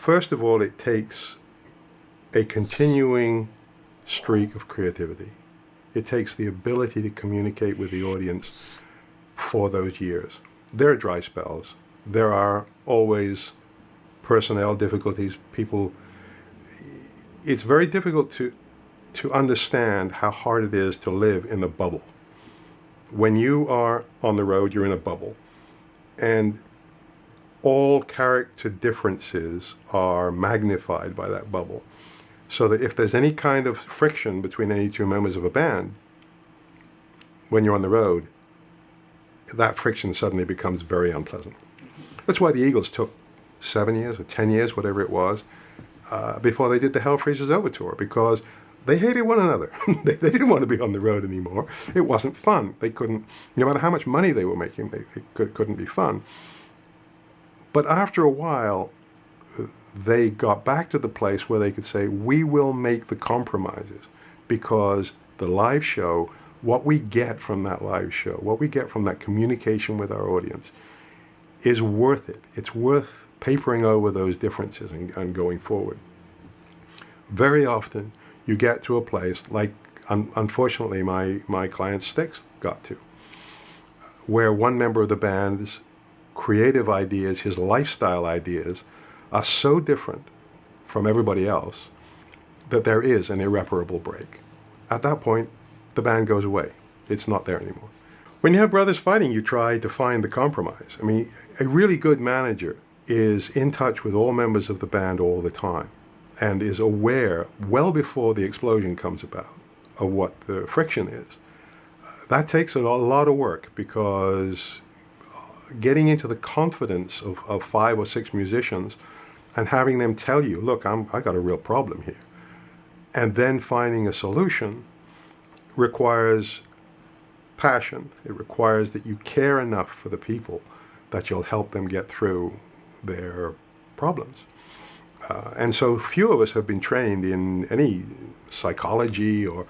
first of all, it takes a continuing streak of creativity. It takes the ability to communicate with the audience for those years. There are dry spells. There are always personnel difficulties. It's very difficult to understand how hard it is to live in a bubble. When you are on the road, you're in a bubble. And all character differences are magnified by that bubble. So that if there's any kind of friction between any two members of a band, when you're on the road, that friction suddenly becomes very unpleasant. That's why the Eagles took 7 years or 10 years, whatever it was, before they did the Hell Freezes Over tour, because they hated one another. They didn't want to be on the road anymore. It wasn't fun. They couldn't, no matter how much money they were making, couldn't be fun. But after a while, they got back to the place where they could say, we will make the compromises, because the live show, what we get from that live show, what we get from that communication with our audience is worth it. It's worth papering over those differences and going forward. Very often you get to a place like, unfortunately, my client Styx got to, where one member of the band's creative ideas, his lifestyle ideas, are so different from everybody else that there is an irreparable break. At that point, the band goes away. It's not there anymore. When you have brothers fighting, you try to find the compromise. I mean, a really good manager is in touch with all members of the band all the time and is aware, well before the explosion comes about, of what the friction is. That takes a lot of work, because getting into the confidence of 5 or 6 musicians and having them tell you, look, I got a real problem here, and then finding a solution requires passion. It requires that you care enough for the people that you'll help them get through their problems. And so few of us have been trained in any psychology or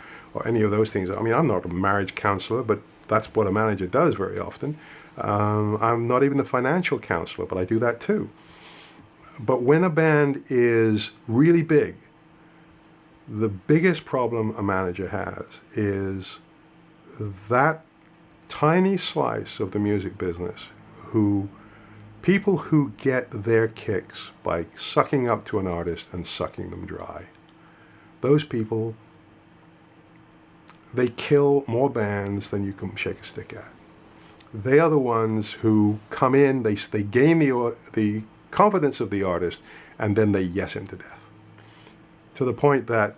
any of those things. I mean, I'm not a marriage counselor, but that's what a manager does very often. I'm not even a financial counselor, but I do that too. But when a band is really big, the biggest problem a manager has is that tiny slice of the music business people who get their kicks by sucking up to an artist and sucking them dry. Those people, they kill more bands than you can shake a stick at. They are the ones who come in, they gain the confidence of the artist, and then they yes him to death. To the point that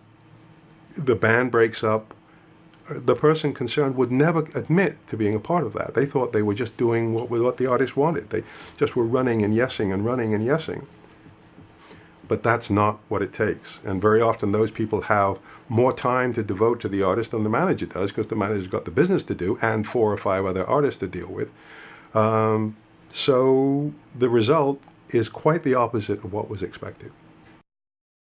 the band breaks up. The person concerned would never admit to being a part of that. They thought they were just doing what the artist wanted. They just were running and yesing and running and yesing. But that's not what it takes. And very often those people have more time to devote to the artist than the manager does, because the manager's got the business to do and 4 or 5 other artists to deal with. So the result is quite the opposite of what was expected.